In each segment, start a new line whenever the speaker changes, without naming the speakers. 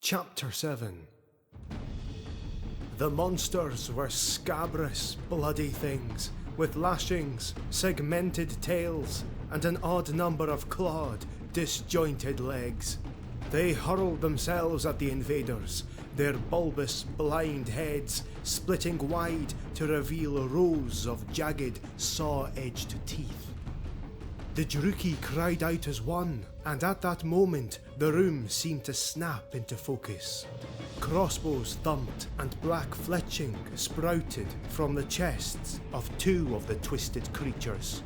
Chapter 7. The monsters were scabrous, bloody things, with lashings, segmented tails, and an odd number of clawed, disjointed legs. They hurled themselves at the invaders, their bulbous, blind heads splitting wide to reveal rows of jagged, saw-edged teeth. The Druki cried out as one, and at that moment the room seemed to snap into focus. Crossbows thumped and black fletching sprouted from the chests of two of the twisted creatures.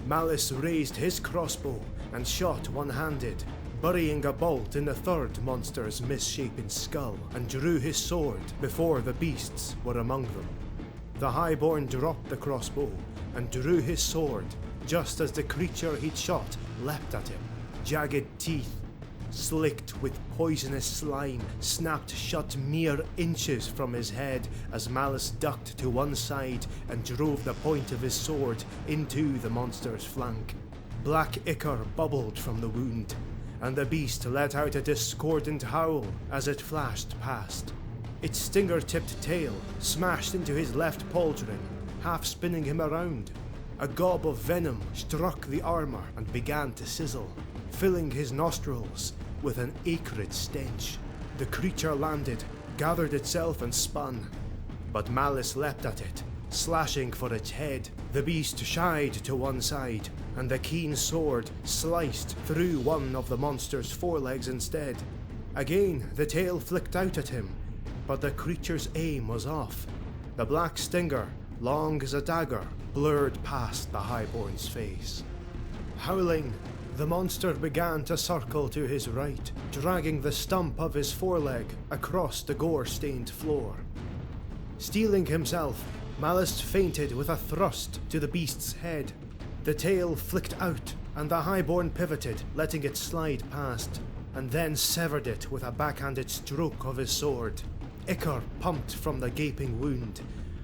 Malus raised his crossbow and shot one-handed, burying a bolt in the third monster's misshapen skull, and drew his sword before the beasts were among them. The Highborn dropped the crossbow and drew his sword just as the creature he'd shot leapt at him. Jagged teeth, slicked with poisonous slime, snapped shut mere inches from his head as Malus ducked to one side and drove the point of his sword into the monster's flank. Black ichor bubbled from the wound, and the beast let out a discordant howl as it flashed past. Its stinger-tipped tail smashed into his left pauldron, half spinning him around. A gob of venom struck the armor and began to sizzle, filling his nostrils with an acrid stench. The creature landed, gathered itself and spun, but Malus leapt at it, slashing for its head. The beast shied to one side, and the keen sword sliced through one of the monster's forelegs instead. Again, the tail flicked out at him, but the creature's aim was off. The black stinger, long as a dagger, blurred past the Highborn's face. Howling, the monster began to circle to his right, dragging the stump of his foreleg across the gore-stained floor. Steeling himself, Malus feinted with a thrust to the beast's head. The tail flicked out, and the Highborn pivoted, letting it slide past, and then severed it with a backhanded stroke of his sword. Ichor pumped from the gaping wound,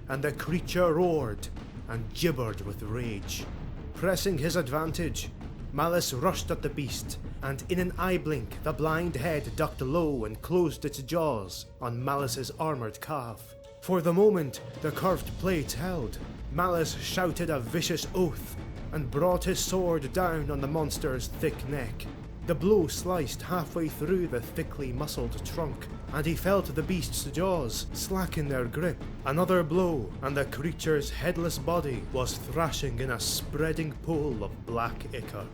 and the creature roared and gibbered with rage. Pressing his advantage, Malus rushed at the beast, and in an eye blink the blind head ducked low and closed its jaws on Malus's armoured calf. For the moment, the curved plates held. Malus shouted a vicious oath and brought his sword down on the monster's thick neck. The blow sliced halfway through the thickly muscled trunk, and he felt the beast's jaws slacken their grip. Another blow, and the creature's headless body was thrashing in a spreading pool of black ichor.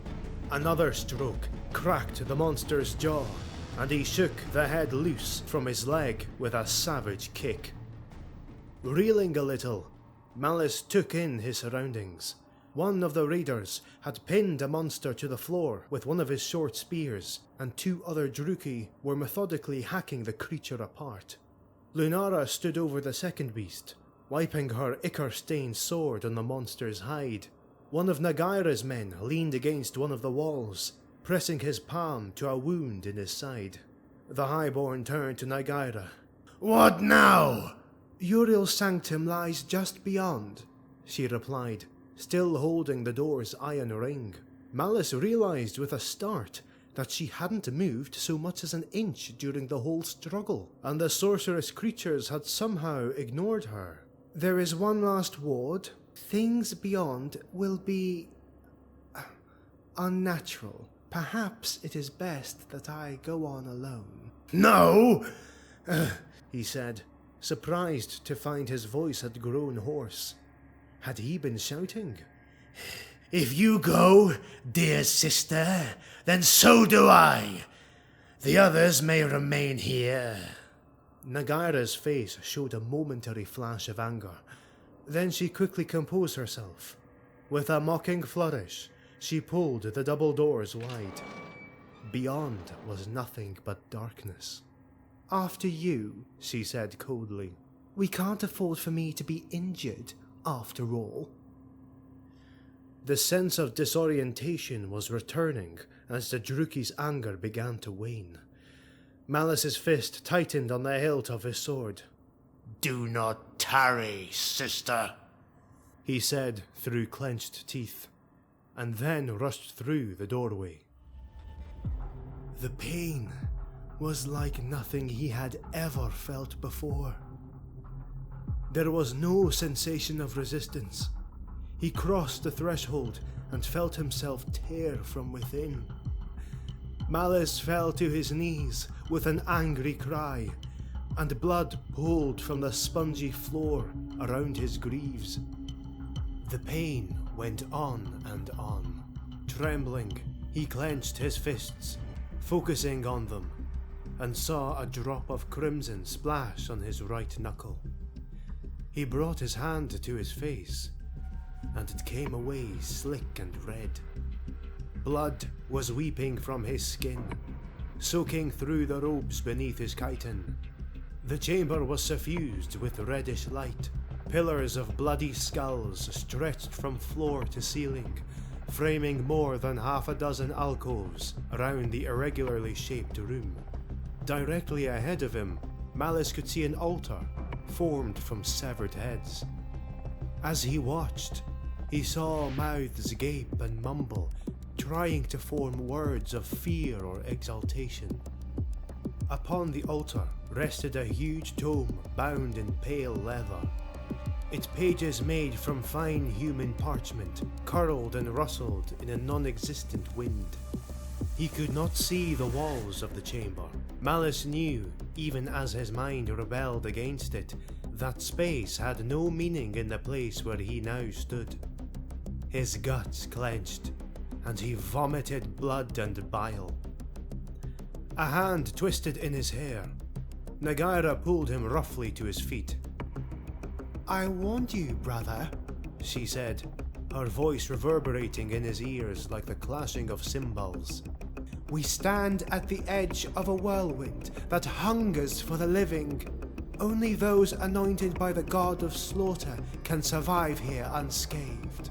Another stroke cracked the monster's jaw, and he shook the head loose from his leg with a savage kick. Reeling a little, Malus took in his surroundings. One of the raiders had pinned a monster to the floor with one of his short spears, and two other Druki were methodically hacking the creature apart. Lunara stood over the second beast, wiping her ichor-stained sword on the monster's hide. One of Nagaira's men leaned against one of the walls, pressing his palm to a wound in his side. The Highborn turned to Nagaira. "What now?" "Uriel's sanctum lies just beyond," she replied, still holding the door's iron ring. Malus realized with a start that she hadn't moved so much as an inch during the whole struggle, and the sorceress creatures had somehow ignored her. "There is one last ward. Things beyond will be unnatural. Perhaps it is best that I go on alone." "No!" he said, surprised to find his voice had grown hoarse. Had he been shouting? "If you go, dear sister, then so do I. The others may remain here." Nagaira's face showed a momentary flash of anger. Then she quickly composed herself. With a mocking flourish, she pulled the double doors wide. Beyond was nothing but darkness. "After you," she said coldly. "We can't afford for me to be injured, after all." The sense of disorientation was returning as the Druki's anger began to wane. Malus's fist tightened on the hilt of his sword. "Do not tarry, sister," he said through clenched teeth, and then rushed through the doorway. The pain, was like nothing he had ever felt before. There was no sensation of resistance. He crossed the threshold and felt himself tear from within. Malus fell to his knees with an angry cry, and blood pooled from the spongy floor around his greaves. The pain went on and on. Trembling, he clenched his fists, focusing on them, and saw a drop of crimson splash on his right knuckle. He brought his hand to his face, and it came away slick and red. Blood was weeping from his skin, soaking through the robes beneath his chiton. The chamber was suffused with reddish light. Pillars of bloody skulls stretched from floor to ceiling, framing more than half a dozen alcoves around the irregularly shaped room. Directly ahead of him, Malus could see an altar formed from severed heads. As he watched, he saw mouths gape and mumble, trying to form words of fear or exultation. Upon the altar rested a huge tome bound in pale leather, its pages made from fine human parchment, curled and rustled in a non-existent wind. He could not see the walls of the chamber. Malus knew, even as his mind rebelled against it, that space had no meaning in the place where he now stood. His guts clenched, and he vomited blood and bile. A hand twisted in his hair. Nagaira pulled him roughly to his feet. "I warned you, brother," she said, her voice reverberating in his ears like the clashing of cymbals. "We stand at the edge of a whirlwind that hungers for the living. Only those anointed by the god of slaughter can survive here unscathed."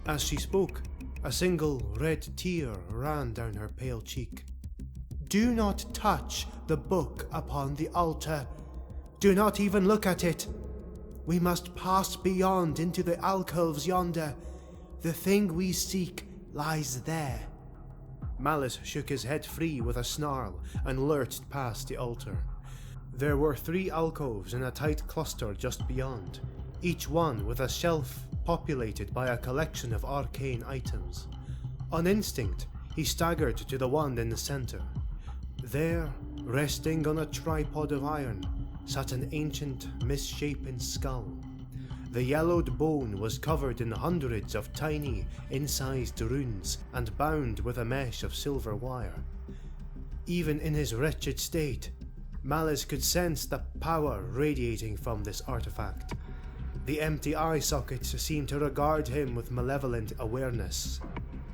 As she spoke, a single red tear ran down her pale cheek. "Do not touch the book upon the altar. Do not even look at it. We must pass beyond into the alcoves yonder. The thing we seek lies there." Malus shook his head free with a snarl and lurched past the altar. There were 3 alcoves in a tight cluster just beyond, each one with a shelf populated by a collection of arcane items. On instinct, he staggered to the one in the center. There, resting on a tripod of iron, sat an ancient, misshapen skull. The yellowed bone was covered in hundreds of tiny, incised runes and bound with a mesh of silver wire. Even in his wretched state, Malus could sense the power radiating from this artifact. The empty eye sockets seemed to regard him with malevolent awareness.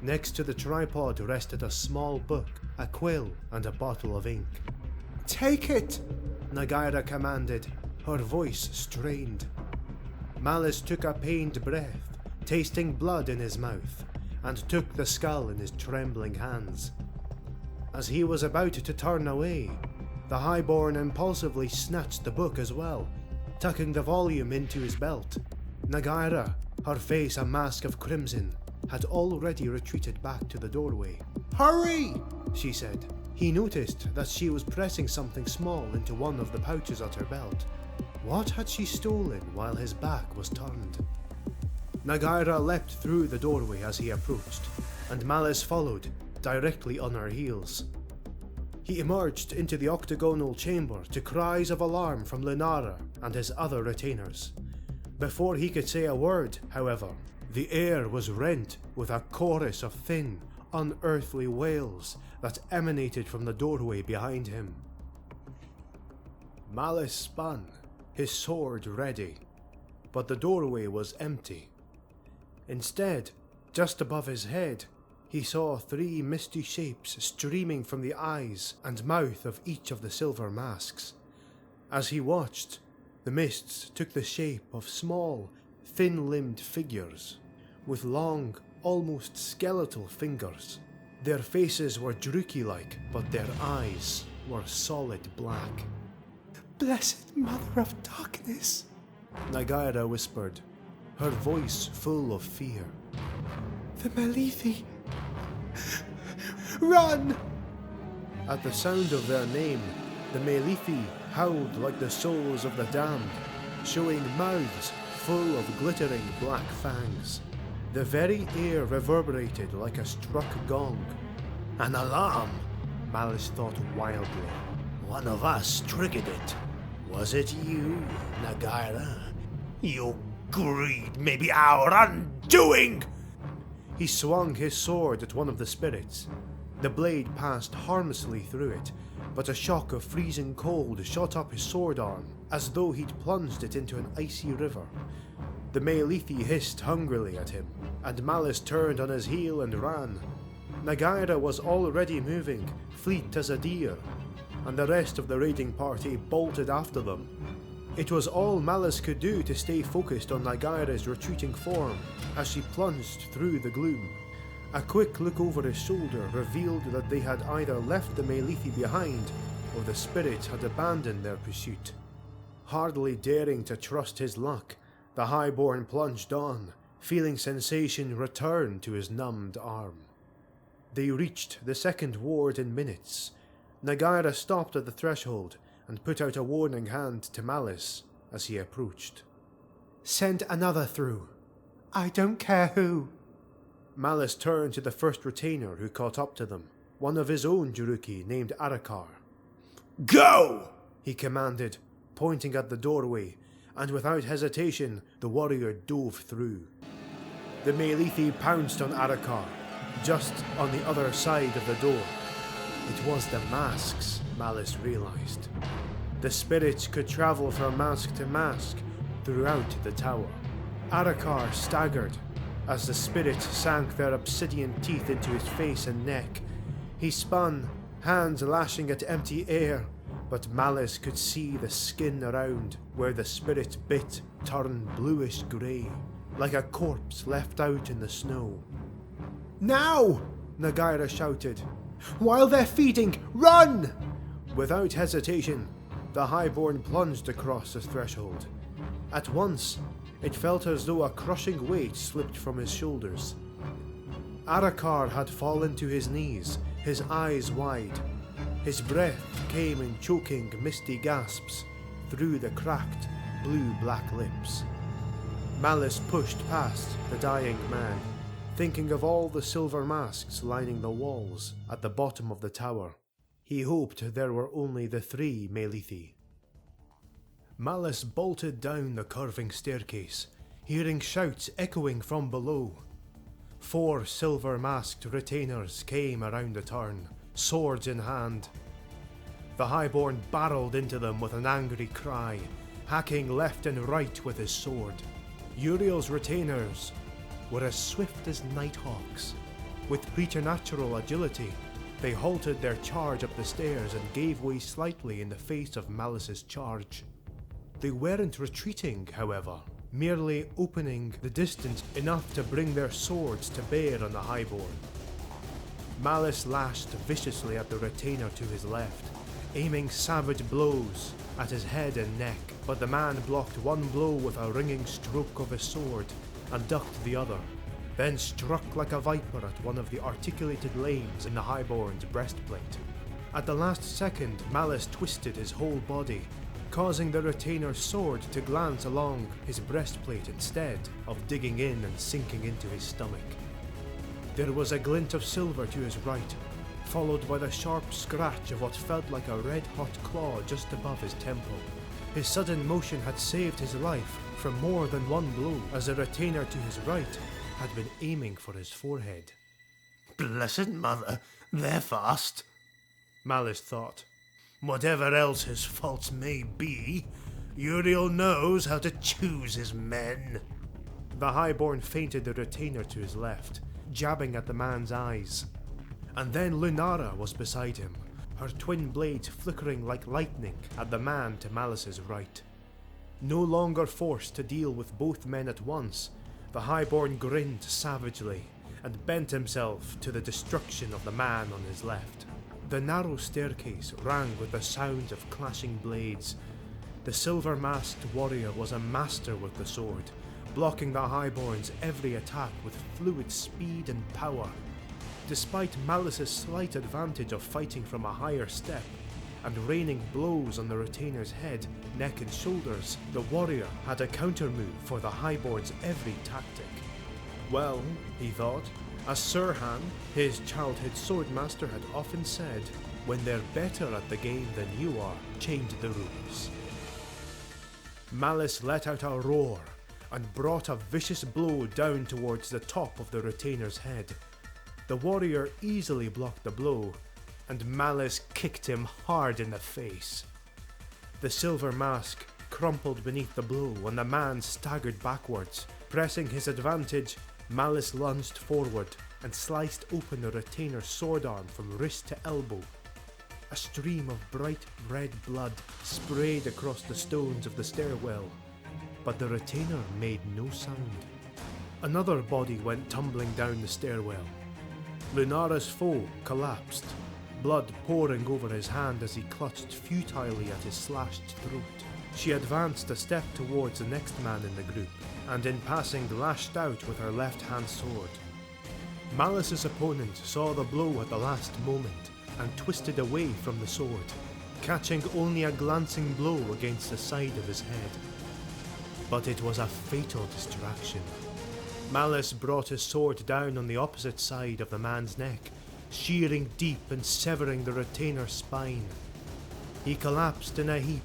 Next to the tripod rested a small book, a quill, and a bottle of ink. "Take it!" Nagaira commanded, her voice strained. Malus took a pained breath, tasting blood in his mouth, and took the skull in his trembling hands. As he was about to turn away, the highborn impulsively snatched the book as well, tucking the volume into his belt. Nagaira, her face a mask of crimson, had already retreated back to the doorway. "Hurry!" she said. He noticed that she was pressing something small into one of the pouches at her belt. What had she stolen while his back was turned? Nagaira leapt through the doorway as he approached, and Malus followed, directly on her heels. He emerged into the octagonal chamber to cries of alarm from Lunara and his other retainers. Before he could say a word, however, the air was rent with a chorus of thin, unearthly wails that emanated from the doorway behind him. Malus spun, his sword ready, but the doorway was empty. Instead, just above his head, he saw 3 misty shapes streaming from the eyes and mouth of each of the silver masks. As he watched, the mists took the shape of small, thin-limbed figures with long, almost skeletal fingers. Their faces were Druki-like, but their eyes were solid black. "Blessed Mother of Darkness," Nagaira whispered, her voice full of fear. "The Malethi! Run!" At the sound of their name, the Melithi howled like the souls of the damned, showing mouths full of glittering black fangs. The very air reverberated like a struck gong. An alarm, Malus thought wildly. One of us triggered it. Was it you, Nagaira? Your greed may be our undoing! He swung his sword at one of the spirits. The blade passed harmlessly through it, but a shock of freezing cold shot up his sword arm, as though he'd plunged it into an icy river. The Melithi hissed hungrily at him, and Malus turned on his heel and ran. Nagaira was already moving, fleet as a deer, and the rest of the raiding party bolted after them. It was all Malus could do to stay focused on Nagaira's retreating form as she plunged through the gloom. A quick look over his shoulder revealed that they had either left the Melithi behind, or the spirits had abandoned their pursuit. Hardly daring to trust his luck, the highborn plunged on, feeling sensation return to his numbed arm. They reached the second ward in minutes. Nagaira stopped at the threshold and put out a warning hand to Malus as he approached. "Send another through. I don't care who." Malus turned to the first retainer who caught up to them, one of his own Juruki named Arakar. "Go!" he commanded, pointing at the doorway, and without hesitation the warrior dove through. The Melithi pounced on Arakar, just on the other side of the door. It was the masks, Malus realized. The spirits could travel from mask to mask throughout the tower. Arakar staggered as the spirits sank their obsidian teeth into his face and neck. He spun, hands lashing at empty air, but Malus could see the skin around where the spirit bit turn bluish grey, like a corpse left out in the snow. "Now!" Nagaira shouted. "While they're feeding, run!" Without hesitation, the highborn plunged across the threshold. At once, it felt as though a crushing weight slipped from his shoulders. Arakar had fallen to his knees, his eyes wide. His breath came in choking, misty gasps through the cracked, blue-black lips. Malus pushed past the dying man, thinking of all the silver masks lining the walls at the bottom of the tower. He hoped there were only the 3 Melithi. Malus bolted down the curving staircase, hearing shouts echoing from below. 4 silver-masked retainers came around the turn, swords in hand. The highborn barreled into them with an angry cry, hacking left and right with his sword. Uriel's retainers were as swift as nighthawks. With preternatural agility, they halted their charge up the stairs and gave way slightly in the face of Malus's charge. They weren't retreating, however, merely opening the distance enough to bring their swords to bear on the highborn. Malus lashed viciously at the retainer to his left, aiming savage blows at his head and neck, but the man blocked one blow with a ringing stroke of his sword and ducked the other, then struck like a viper at one of the articulated lanes in the highborn's breastplate. At the last second, Malus twisted his whole body, causing the retainer's sword to glance along his breastplate instead of digging in and sinking into his stomach. There was a glint of silver to his right, followed by the sharp scratch of what felt like a red-hot claw just above his temple. His sudden motion had saved his life from more than one blow, as the retainer to his right had been aiming for his forehead. "Blessed Mother, they're fast," Malus thought. "Whatever else his faults may be, Uriel knows how to choose his men." The highborn feinted the retainer to his left, jabbing at the man's eyes. And then Lunara was beside him, her twin blades flickering like lightning at the man to Malus's right. No longer forced to deal with both men at once, the highborn grinned savagely and bent himself to the destruction of the man on his left. The narrow staircase rang with the sound of clashing blades. The silver-masked warrior was a master with the sword, blocking the highborn's every attack with fluid speed and power. Despite Malus's slight advantage of fighting from a higher step and raining blows on the retainer's head, neck and shoulders, the warrior had a counter-move for the Highborn's every tactic. Well, he thought, as Sirhan, his childhood swordmaster, had often said, when they're better at the game than you are, change the rules. Malus let out a roar and brought a vicious blow down towards the top of the retainer's head. The warrior easily blocked the blow, and Malus kicked him hard in the face. The silver mask crumpled beneath the blow and the man staggered backwards. Pressing his advantage, Malus lunged forward and sliced open the retainer's sword arm from wrist to elbow. A stream of bright red blood sprayed across the stones of the stairwell, but the retainer made no sound. Another body went tumbling down the stairwell. Lunara's foe collapsed, blood pouring over his hand as he clutched futilely at his slashed throat. She advanced a step towards the next man in the group, and in passing lashed out with her left-hand sword. Malus's opponent saw the blow at the last moment and twisted away from the sword, catching only a glancing blow against the side of his head. But it was a fatal distraction. Malus brought his sword down on the opposite side of the man's neck, shearing deep and severing the retainer's spine. He collapsed in a heap,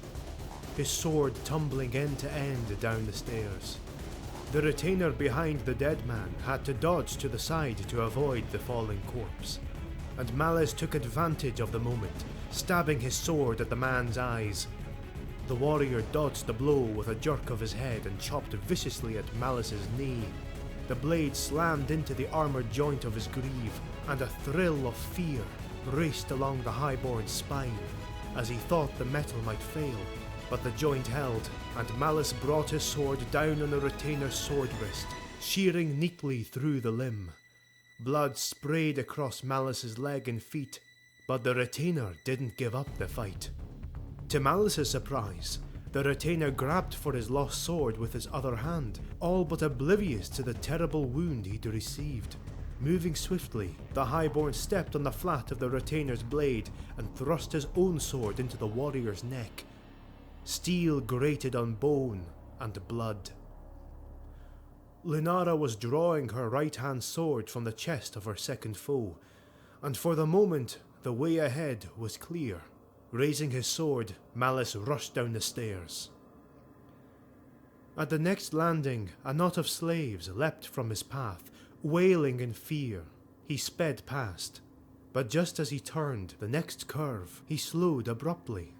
his sword tumbling end to end down the stairs. The retainer behind the dead man had to dodge to the side to avoid the falling corpse, and Malus took advantage of the moment, stabbing his sword at the man's eyes. The warrior dodged the blow with a jerk of his head and chopped viciously at Malus's knee. The blade slammed into the armoured joint of his greave, and a thrill of fear raced along the Highborn's spine as he thought the metal might fail. But the joint held, and Malus brought his sword down on the retainer's sword wrist, shearing neatly through the limb. Blood sprayed across Malus's leg and feet, but the retainer didn't give up the fight. To Malus's surprise, the retainer grabbed for his lost sword with his other hand, all but oblivious to the terrible wound he'd received. Moving swiftly, the Highborn stepped on the flat of the retainer's blade and thrust his own sword into the warrior's neck. Steel grated on bone and blood. Lunara was drawing her right-hand sword from the chest of her second foe, and for the moment the way ahead was clear. Raising his sword, Malus rushed down the stairs. At the next landing, a knot of slaves leapt from his path, wailing in fear. He sped past, but just as he turned the next curve, he slowed abruptly.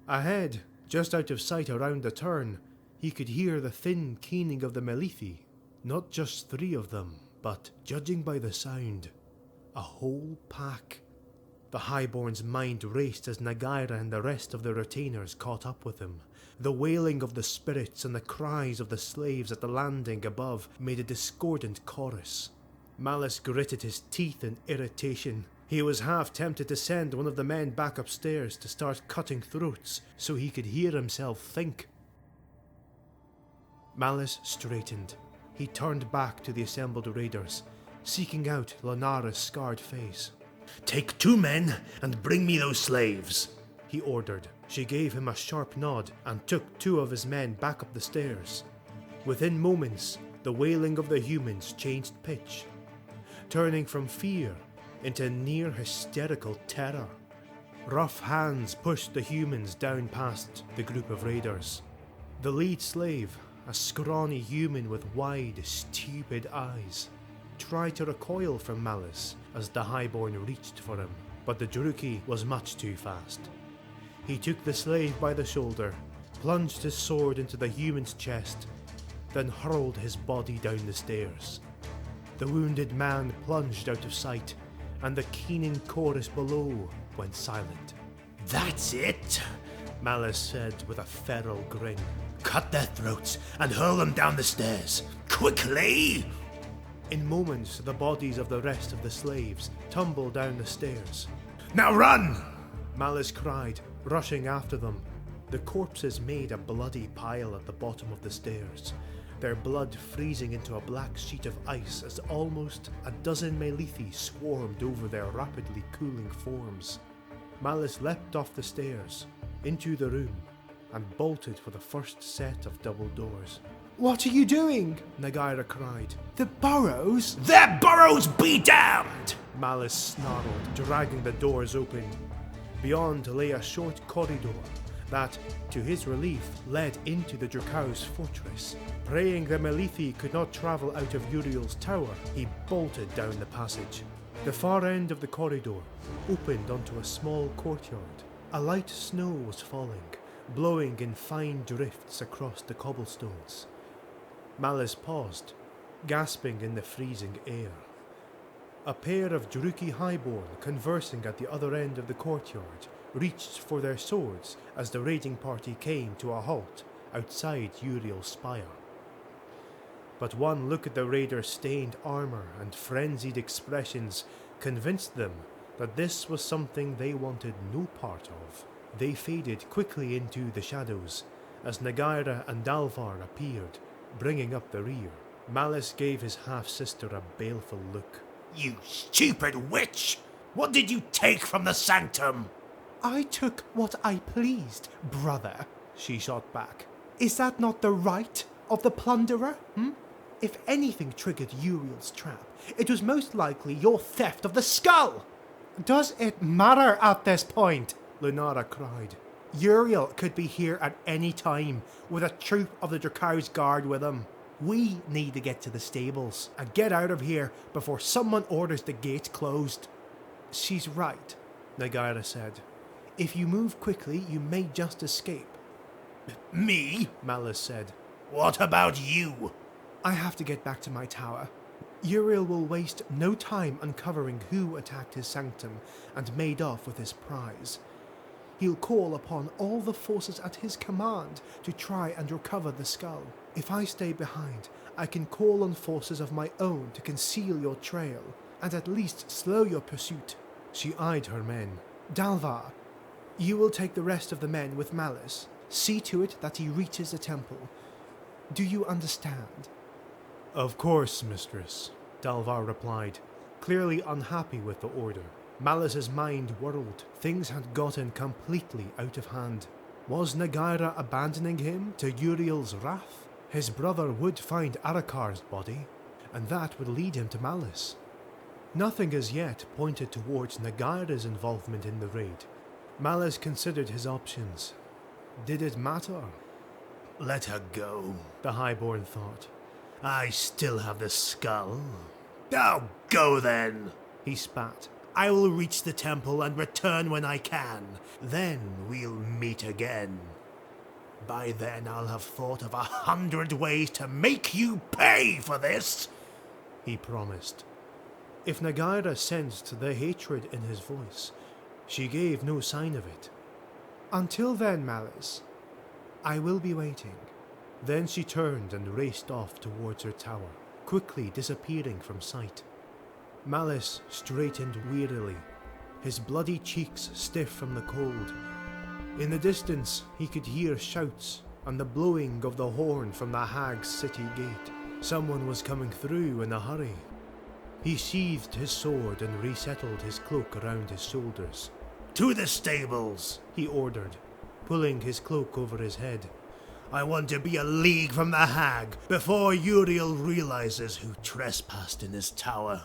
Ahead, just out of sight around the turn, he could hear the thin keening of the Melithi. Not just 3 of them, but, judging by the sound, a whole pack. The Highborn's mind raced as Nagaira and the rest of the retainers caught up with him. The wailing of the spirits and the cries of the slaves at the landing above made a discordant chorus. Malus gritted his teeth in irritation. He was half tempted to send one of the men back upstairs to start cutting throats so he could hear himself think. Malus straightened. He turned back to the assembled raiders, seeking out Lunara's scarred face. "Take 2 men and bring me those slaves," he ordered. She gave him a sharp nod and took 2 of his men back up the stairs. Within moments, the wailing of the humans changed pitch, turning from fear into near hysterical terror. Rough hands pushed the humans down past the group of raiders. The lead slave, a scrawny human with wide, stupid eyes, tried to recoil from Malus as the Highborn reached for him, but the Druki was much too fast. He took the slave by the shoulder, plunged his sword into the human's chest, then hurled his body down the stairs. The wounded man plunged out of sight, and the keening chorus below went silent. "That's it," Malus said with a feral grin. "Cut their throats and hurl them down the stairs. Quickly!" In moments, the bodies of the rest of the slaves tumbled down the stairs. "Now run!" Malus cried, rushing after them. The corpses made a bloody pile at the bottom of the stairs, their blood freezing into a black sheet of ice as almost a dozen Melithi swarmed over their rapidly cooling forms. Malus leapt off the stairs, into the room, and bolted for the first set of double doors.
"What are you doing?"
Nagaira cried.
"The burrows?"
"Their burrows be damned!"
Malus snarled, dragging the doors open. Beyond lay a short corridor that, to his relief, led into the Drakau's fortress. Praying the Melithi could not travel out of Uriel's tower, he bolted down the passage. The far end of the corridor opened onto a small courtyard. A light snow was falling, blowing in fine drifts across the cobblestones. Malus paused, gasping in the freezing air. A pair of Druki highborn conversing at the other end of the courtyard reached for their swords as the raiding party came to a halt outside Uriel's spire. But one look at the raiders' stained armor and frenzied expressions convinced them that this was something they wanted no part of. They faded quickly into the shadows as Nagaira and Dalvar appeared, bringing up the rear. Malus gave his half-sister a baleful look.
"You stupid witch! What did you take from the sanctum?"
"I took what I pleased, brother," she shot back. "Is that not the right of the plunderer? If anything triggered Uriel's trap, it was most likely your theft of the skull." "Does it matter at this point?"
Lunara cried.
"Uriel could be here at any time, with a troop of the Drakau's guard with him. We need to get to the stables and get out of here before someone orders the gates closed." "She's right," Nagaira said. "If you move quickly, you may just escape."
"Me?"
Malus said.
"What about you?"
"I have to get back to my tower. Uriel will waste no time uncovering who attacked his sanctum and made off with his prize. He'll call upon all the forces at his command to try and recover the skull. If I stay behind, I can call on forces of my own to conceal your trail and at least slow your pursuit."
She eyed her men.
"Dalvar, you will take the rest of the men with Malus. See to it that he reaches the temple. Do you understand?"
"Of course, mistress," Dalvar replied, clearly unhappy with the order. Malus's mind whirled. Things had gotten completely out of hand. Was Nagaira abandoning him to Uriel's wrath? His brother would find Arakar's body, and that would lead him to Malus. Nothing as yet pointed towards Nagaira's involvement in the raid. Malus considered his options. Did it matter?
"Let her go,"
the highborn thought.
"I still have the skull." "I'll go then,"
he spat.
"I will reach the temple and return when I can. Then we'll meet again. By then I'll have thought of 100 ways to make you pay for this,"
he promised. If Nagaira sensed the hatred in his voice, she gave no sign of it.
"Until then, Malus, I will be waiting."
Then she turned and raced off towards her tower, quickly disappearing from sight. Malus straightened wearily, his bloody cheeks stiff from the cold. In the distance, he could hear shouts and the blowing of the horn from the Hag's city gate. Someone was coming through in a hurry. He sheathed his sword and resettled his cloak around his shoulders.
"To the stables,"
he ordered, pulling his cloak over his head.
"I want to be a league from the Hag before Uriel realizes who trespassed in his tower."